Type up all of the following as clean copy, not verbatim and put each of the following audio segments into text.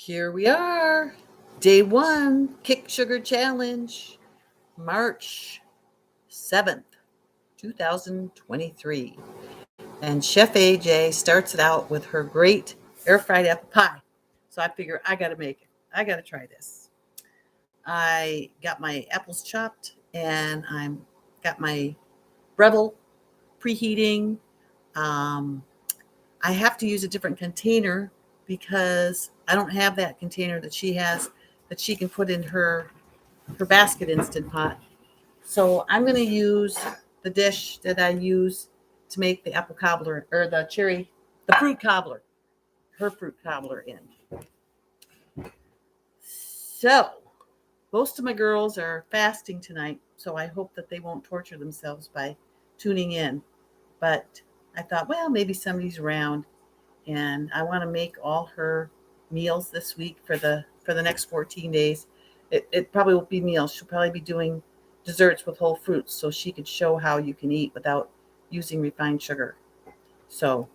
Here we are, day one, Kick Sugar Challenge, March 7th, 2023. And Chef AJ starts it out with her great air fried apple pie. So I figure I got to make it. I got to try this. I got my apples chopped and I'm got my Breville preheating. Um, I have to use a different container because I don't have that container that she has that she can put in her basket instant pot. So I'm going to use the dish that I use to make the apple cobbler or the fruit cobbler, her fruit cobbler in. So most of my girls are fasting tonight, so I hope that they won't torture themselves by tuning in. But I thought, well, maybe somebody's around and I want to make all her meals this week for the next 14 days. It probably won't be meals. She'll probably be doing desserts with whole fruits so she could show how you can eat without using refined sugar. So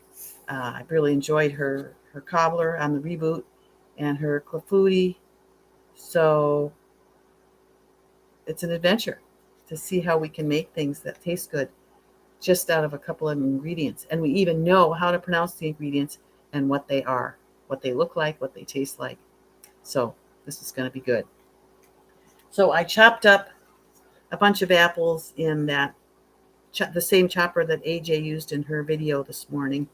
I really enjoyed her cobbler on the reboot and her clafouti. So it's an adventure to see how we can make things that taste good just out of a couple of ingredients. And we even know how to pronounce the ingredients and what they are, what they look like, what they taste like. So this is going to be good. So I chopped up a bunch of apples in the same chopper that AJ used in her video this morning.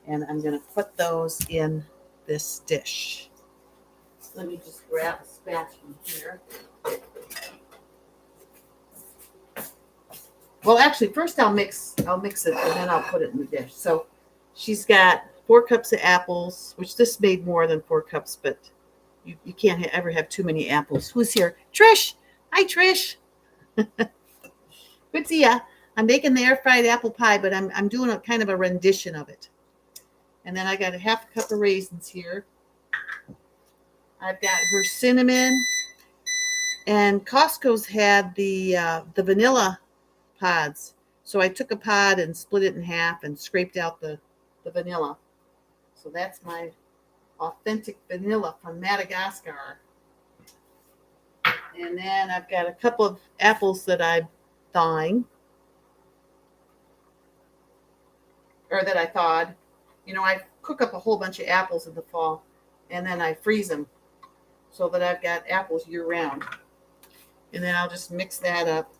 And I'm going to put those in this dish. Let me just grab a spatula here. Well, actually, first I'll mix it and then I'll put it in the dish. So she's got 4 cups of apples, which this made more than 4 cups, but you can't ever have too many apples. Who's here? Trish. Hi, Trish. Good to see ya. I'm making the air fried apple pie, but I'm doing a kind of a rendition of it. And then I got a half a cup of raisins here. I've got her cinnamon, and Costco's had the vanilla pods. So I took a pod and split it in half and scraped out the vanilla. So that's my authentic vanilla from Madagascar. And then I've got a couple of apples that I'm thawing, or that I thawed. You know, I cook up a whole bunch of apples in the fall, and then I freeze them so that I've got apples year round. And then I'll just mix that up.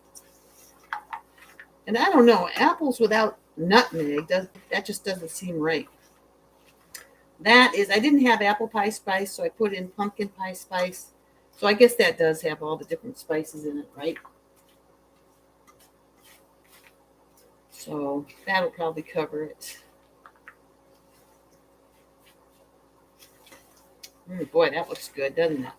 And I don't know, apples without nutmeg, that just doesn't seem right. I didn't have apple pie spice, so I put in pumpkin pie spice. So I guess that does have all the different spices in it, right? So that'll probably cover it. Boy, that looks good, doesn't it?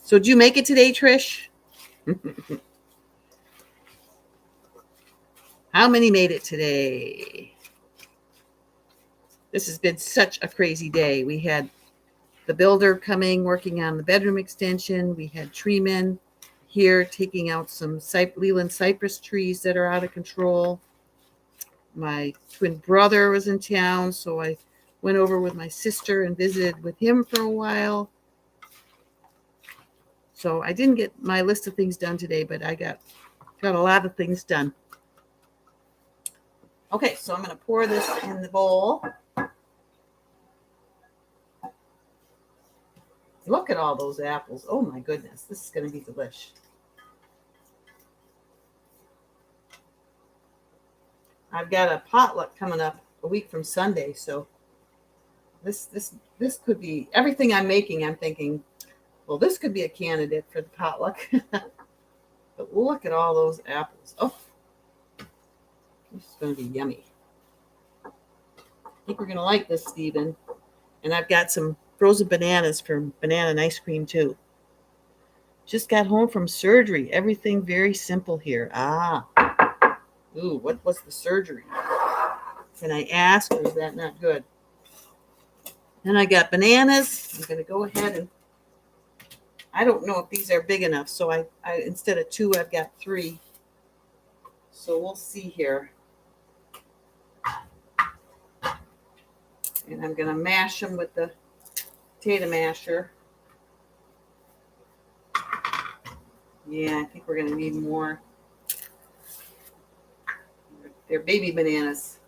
So did you make it today, Trish? How many made it today? This has been such a crazy day. We had the builder coming, working on the bedroom extension. We had tree men here taking out some Leland cypress trees that are out of control. My twin brother was in town, so I went over with my sister and visited with him for a while. So I didn't get my list of things done today, but I got a lot of things done. Okay, so I'm going to pour this in the bowl. Look at all those apples. Oh my goodness, this is going to be delish. I've got a potluck coming up a week from Sunday, so this could be everything I'm making. I'm thinking, well, this could be a candidate for the potluck. But look at all those apples. Oh, this is going to be yummy. I think we're going to like this, Stephen. And I've got some frozen bananas for banana and ice cream, too. Just got home from surgery. Everything very simple here. Ooh, what was the surgery? Can I ask, or is that not good? Then I got bananas. I'm going to go ahead and, I don't know if these are big enough, so I instead of 2, I've got 3. So we'll see here. And I'm going to mash them with the potato masher. Yeah, I think we're going to need more. They're baby bananas.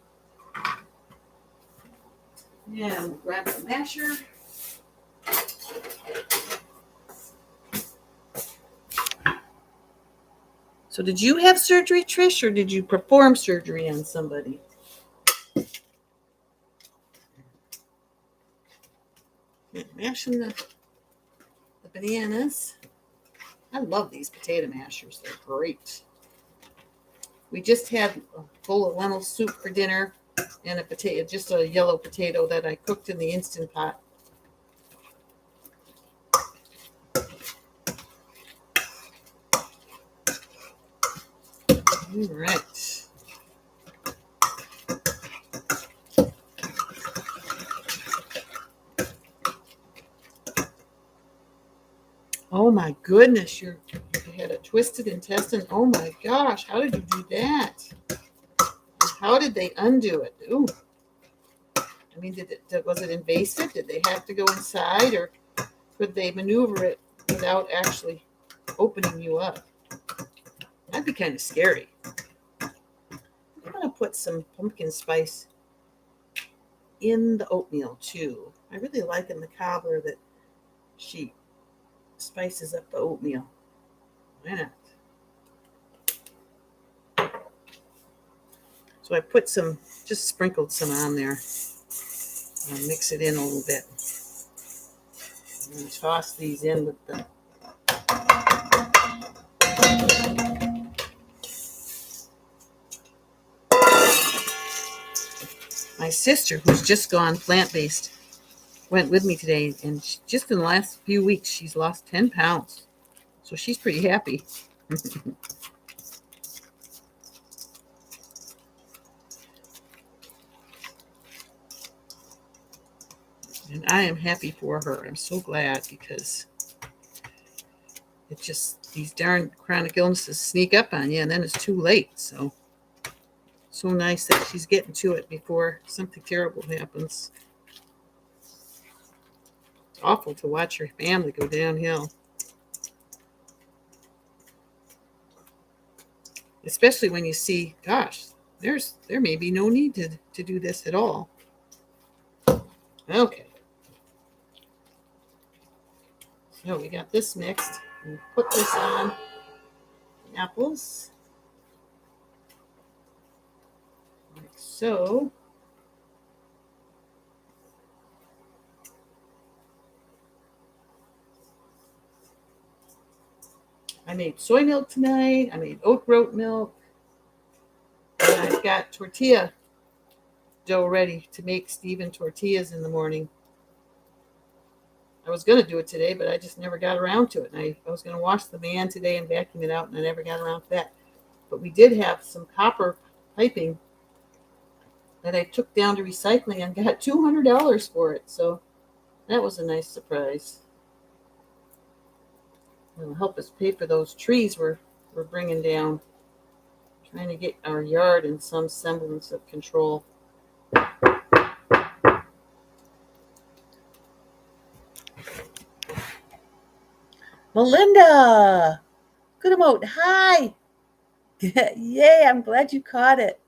Yeah, we'll grab the masher. So did you have surgery, Trish, or did you perform surgery on somebody? Mashing the bananas. I love these potato mashers. They're great. We just had a bowl of lentil soup for dinner and a potato, just a yellow potato that I cooked in the Instant Pot. All right. Oh my goodness, you had a twisted intestine. Oh my gosh, how did you do that? How did they undo it? Ooh. I mean, was it invasive? Did they have to go inside, or could they maneuver it without actually opening you up? That'd be kind of scary. I'm going to put some pumpkin spice in the oatmeal too. I really like in the cobbler that she spices up the oatmeal. Why not? So I put some, just sprinkled some on there. I'll mix it in a little bit. And toss these in with the my sister, who's just gone plant-based, went with me today, and just in the last few weeks, she's lost 10 pounds. So she's pretty happy. And I am happy for her. I'm so glad, because it just, these darn chronic illnesses sneak up on you, and then it's too late. So nice that she's getting to it before something terrible happens. It's awful to watch your family go downhill. Especially when you see, gosh, there may be no need to do this at all. Okay. So we got this mixed. We'll put this on the apples. Like so. I made soy milk tonight. I made oat groat milk. And I've got tortilla dough ready to make Stephen tortillas in the morning. I was going to do it today, but I just never got around to it. And I was going to wash the van today and vacuum it out, and I never got around to that. But we did have some copper piping that I took down to recycling and got $200 for it. So that was a nice surprise. It'll help us pay for those trees we're bringing down. Trying to get our yard in some semblance of control. Melinda! Good emote. Hi! Yay, I'm glad you caught it.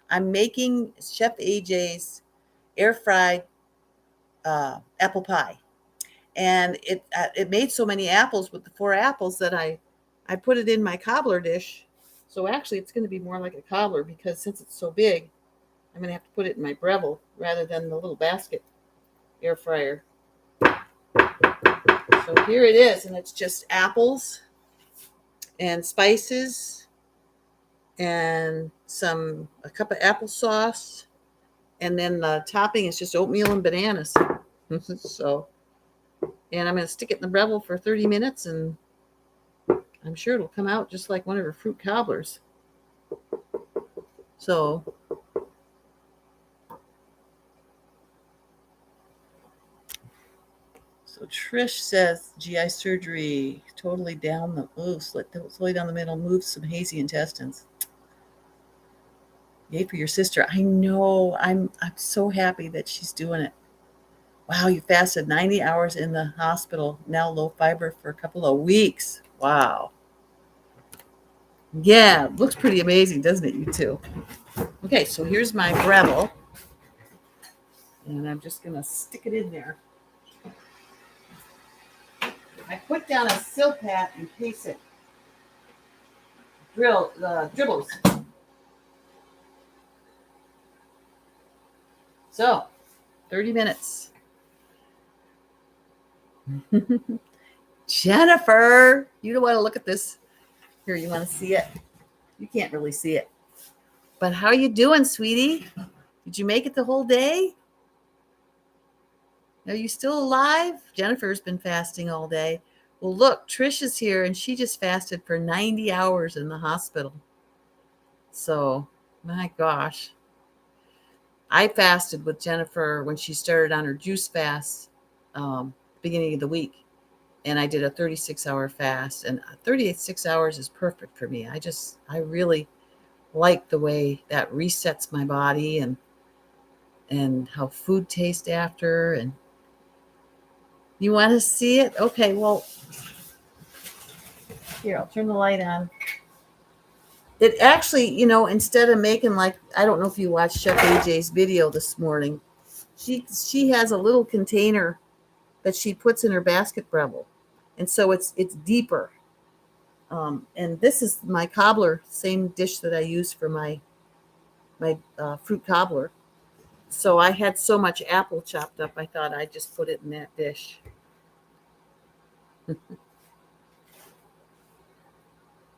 I'm making Chef AJ's air fried apple pie. And it made so many apples with the 4 apples that I put it in my cobbler dish. So actually it's going to be more like a cobbler, because since it's so big, I'm going to have to put it in my Breville rather than the little basket air fryer. So here it is, and it's just apples and spices and a cup of applesauce, and then the topping is just oatmeal and bananas. So, and I'm going to stick it in the Breville for 30 minutes, and I'm sure it'll come out just like one of her fruit cobblers. So Trish says GI surgery, totally down the slowly down the middle, moves some hazy intestines. Yay for your sister. I know. I'm so happy that she's doing it. Wow, you fasted 90 hours in the hospital, now low fiber for a couple of weeks. Wow. Yeah, looks pretty amazing, doesn't it, you two? Okay, so here's my Breville, and I'm just going to stick it in there. I put down a Silpat in case it dribbles. So, 30 minutes. Jennifer, you don't want to look at this. Here, you want to see it? You can't really see it. But how are you doing, sweetie? Did you make it the whole day? Are you still alive? Jennifer's been fasting all day. Well, look, Trish is here, and she just fasted for 90 hours in the hospital. So, my gosh. I fasted with Jennifer when she started on her juice fast, beginning of the week. And I did a 36-hour fast. And 36 hours is perfect for me. I really like the way that resets my body and how food tastes after. And you want to see it? Okay, well, here, I'll turn the light on. It actually, instead of making like, I don't know if you watched Chef AJ's video this morning, she has a little container that she puts in her basket Breville. And so it's deeper. And this is my cobbler, same dish that I use for my fruit cobbler. So I had so much apple chopped up, I thought I'd just put it in that dish.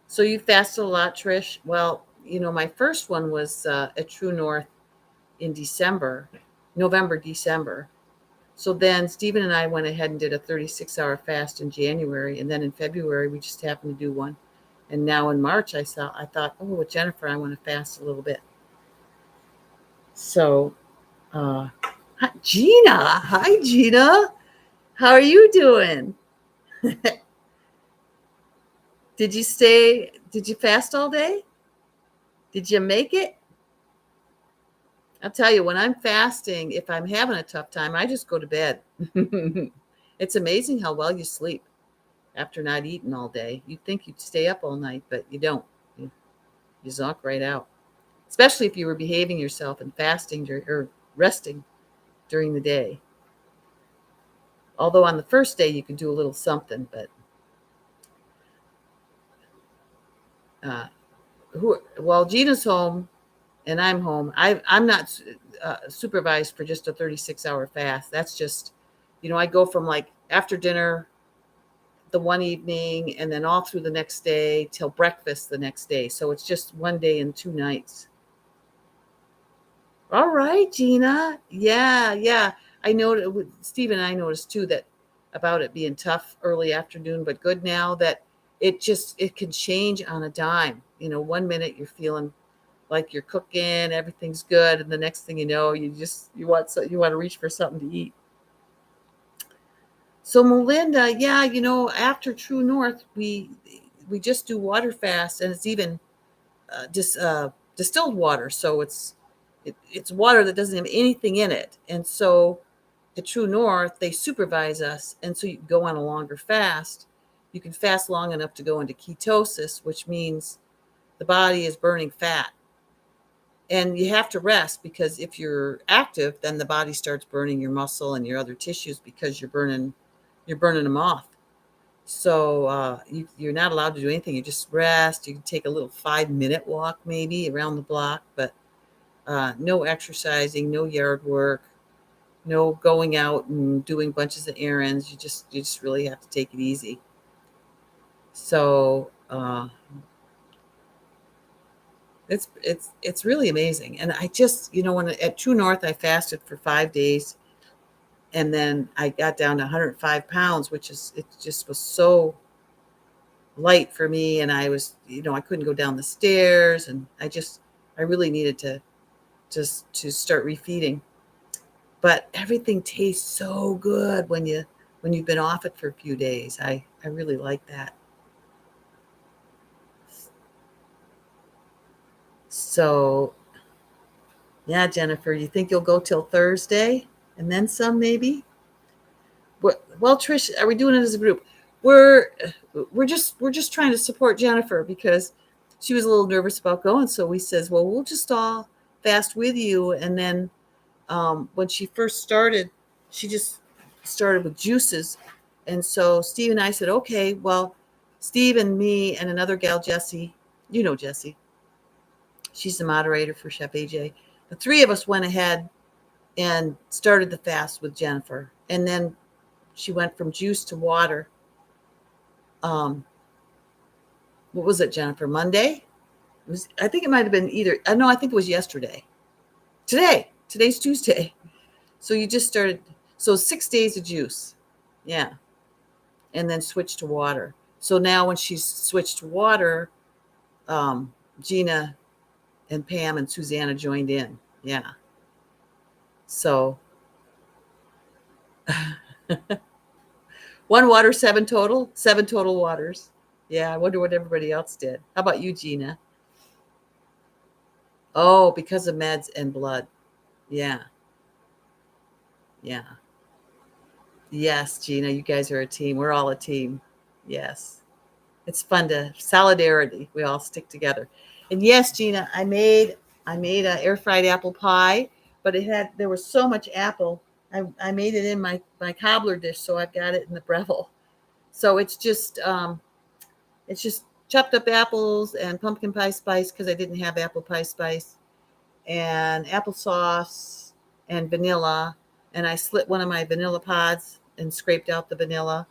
So you fasted a lot, Trish? Well, my first one was at True North in November, December. So then Stephen and I went ahead and did a 36-hour fast in January. And then in February, we just happened to do one. And now in March, I thought, oh, with Jennifer, I want to fast a little bit. So, Gina, hi, Gina. How are you doing? Did you fast all day? Did you make it? I'll tell you, when I'm fasting, if I'm having a tough time, I just go to bed. It's amazing how well you sleep after not eating all day. You'd think you'd stay up all night, but you don't. You zonk right out, especially if you were behaving yourself and fasting or resting during the day. Although on the first day you can do a little something, but while Gina's home and I'm home, I'm not supervised for just a 36-hour fast. That's just, I go from like after dinner the one evening and then all through the next day till breakfast the next day. So it's just one day and 2 nights. All right, Gina. Yeah. I know Steve and I noticed too that about it being tough early afternoon, but good now that it can change on a dime. 1 minute you're feeling like you're cooking, everything's good, and the next thing you know, you want to reach for something to eat. So Melinda, yeah, after True North, we just do water fast, and it's even distilled water, so it's water that doesn't have anything in it. And so at True North, they supervise us, and so you can go on a longer fast. You can fast long enough to go into ketosis, which means the body is burning fat. And you have to rest because if you're active, then the body starts burning your muscle and your other tissues because you're burning them off. So you're not allowed to do anything. You just rest. You can take a little 5-minute walk maybe around the block, but no exercising, no yard work, no going out and doing bunches of errands. You just really have to take it easy. So it's really amazing. And I just, when at True North, I fasted for 5 days, and then I got down to 105 pounds, it just was so light for me. And I was, I couldn't go down the stairs, and I really needed to start refeeding. But everything tastes so good when you've been off it for a few days. I really like that. So Yeah, Jennifer, you think you'll go till Thursday and then some, maybe? Well, Trish, are we doing it as a group? We're we're just trying to support Jennifer because she was a little nervous about going. So we says, well, we'll just all fast with you. And then when she first started, she just started with juices. And so Steve and I said, okay, well, Steve and me and another gal, Jessie, you know Jessie, she's the moderator for Chef AJ. The three of us went ahead and started the fast with Jennifer. And then she went from juice to water. Um, what was it, Jennifer? Monday? It was. I think it might have been either. No, I think it was yesterday. Today's Tuesday. So you just started. So 6 days of juice, yeah, and then switched to water. So now when she's switched to water, um, Gina and Pam and Susanna joined in. Yeah. So one water, seven total. Seven total waters. Yeah, I wonder what everybody else did. How about you, Gina? Oh, because of meds and blood. Yeah, yeah. Yes, Gina, you guys are a team. We're all a team. Yes. It's fun to solidarity. We all stick together. And yes, Gina, I made a air fried apple pie, but there was so much apple. I made it in my cobbler dish, so I've got it in the Breville. So it's just chopped up apples and pumpkin pie spice because I didn't have apple pie spice and applesauce and vanilla. And I slit one of my vanilla pods and scraped out the vanilla.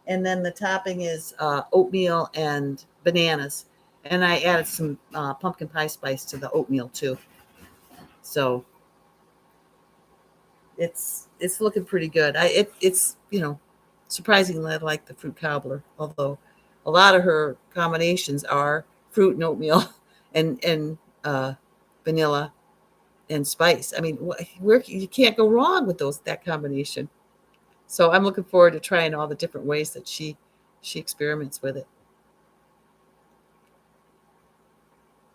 And then the topping is oatmeal and bananas. And I added some pumpkin pie spice to the oatmeal too. So it's looking pretty good. It's surprisingly I like the fruit cobbler, although a lot of her combinations are fruit and oatmeal and vanilla and spice. I mean, where you can't go wrong with that combination. So I'm looking forward to trying all the different ways that she experiments with it.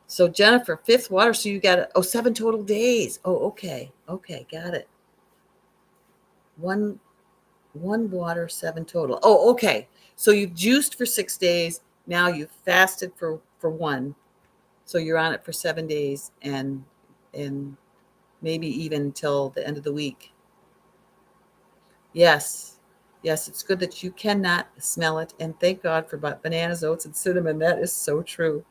So Jennifer, fifth water. So you got 7 total days. Oh, okay, okay, got it. One one water, seven total. Oh, okay. So you've juiced for 6 days. Now you've fasted for one. So you're on it for 7 days and maybe even till the end of the week. Yes. Yes, it's good that you cannot smell it. And thank God for bananas, oats, and cinnamon. That is so true.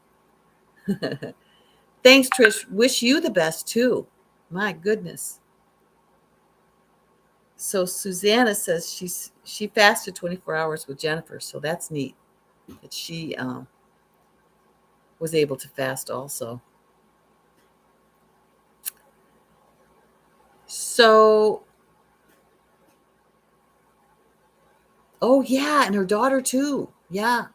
Thanks, Trish. Wish you the best too. My goodness. So Susanna says she fasted 24 hours with Jennifer. So that's neat that she was able to fast also. So, oh yeah, and her daughter too. Yeah,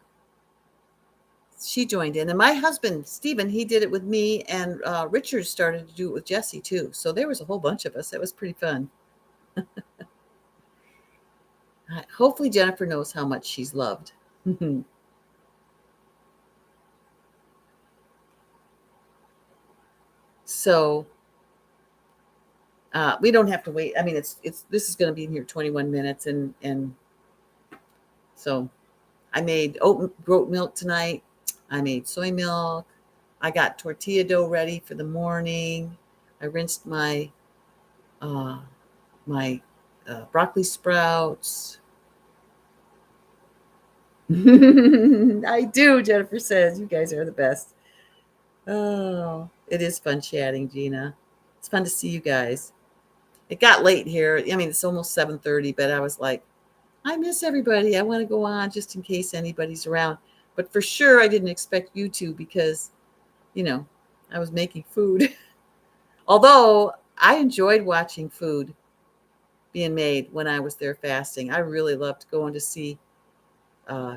she joined in. And my husband, Stephen, he did it with me, and Richard started to do it with Jesse too. So there was a whole bunch of us. It was pretty fun. Hopefully, Jennifer knows how much she's loved. So we don't have to wait. I mean, it's this is going to be in here 21 minutes, and so I made goat milk tonight. I made soy milk. I got tortilla dough ready for the morning. I rinsed uh, my broccoli sprouts. I do, Jennifer says. You guys are the best. Oh, it is fun chatting, Gina. It's fun to see you guys. It got late here. I mean, it's almost 7:30, but I was like, I miss everybody. I want to go on just in case anybody's around. But for sure, I didn't expect you to because, you know, I was making food. Although I enjoyed watching food being made when I was there fasting. I really loved going to see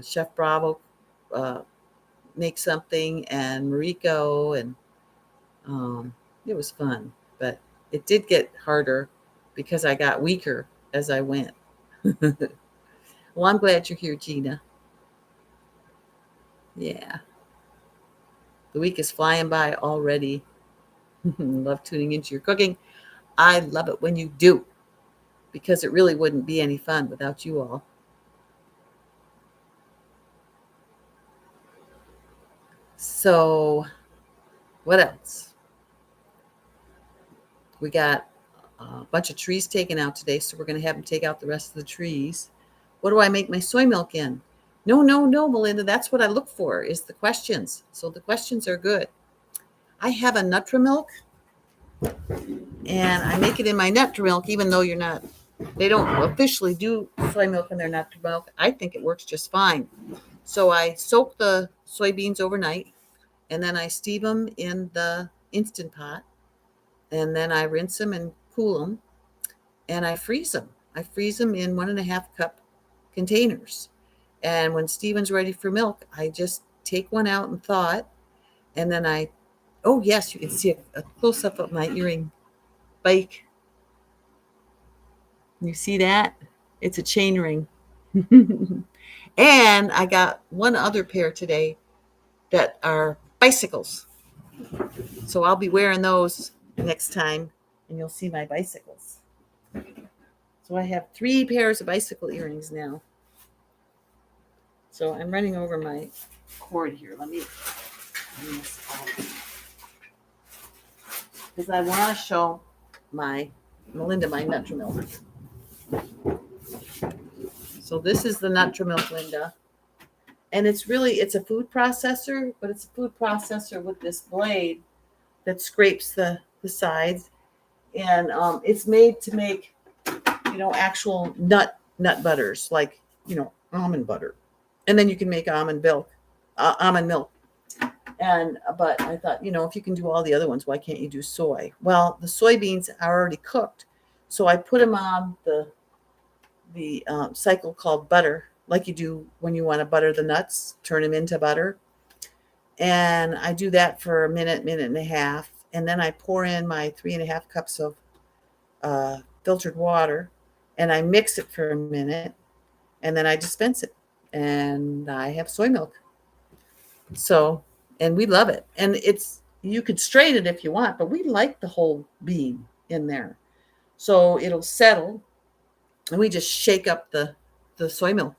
Chef Bravo uh, make something and Mariko, and um, it was fun. But it did get harder because I got weaker as I went. Well, I'm glad you're here, Gina. Yeah, the week is flying by already. Love tuning into your cooking. I love it when you do, because it really wouldn't be any fun without you all. So, what else? We got a bunch of trees taken out today, so we're going to have them take out the rest of the trees. What do I make my soy milk in? No, no, no, Melinda. That's what I look for is the questions. So the questions are good. I have a Nutrimilk, and I make it in my Nutrimilk, even though they don't officially do soy milk in their Nutrimilk. I think it works just fine. So I soak the soybeans overnight, and then I steam them in the Instant Pot, and then I rinse them and cool them, and I freeze them. I freeze them in 1.5 cup containers. And when Steven's ready for milk, I just take one out and thaw it. And then oh, yes, you can see a close up of my earring bike. You see that? It's a chain ring. And I got one other pair today that are bicycles. So I'll be wearing those next time, and you'll see my bicycles. So I have 3 pairs of bicycle earrings now. So I'm running over my cord here. Let me because I want to show Melinda my Nutrimilk. So this is the Nutrimilk, Linda. And it's a food processor, but it's a food processor with this blade that scrapes the sides. And it's made to make, actual nut butters, like, almond butter. And then you can make almond milk. But I thought, if you can do all the other ones, why can't you do soy? Well, the soybeans are already cooked. So I put them on the cycle called butter, like you do when you want to butter the nuts, turn them into butter. And I do that for a minute and a half. And then I pour in my 3.5 cups of filtered water, and I mix it for a minute, and then I dispense it. And I have soy milk. So, and we love it. And you could strain it if you want, but we like the whole bean in there. So it'll settle, and we just shake up the soy milk.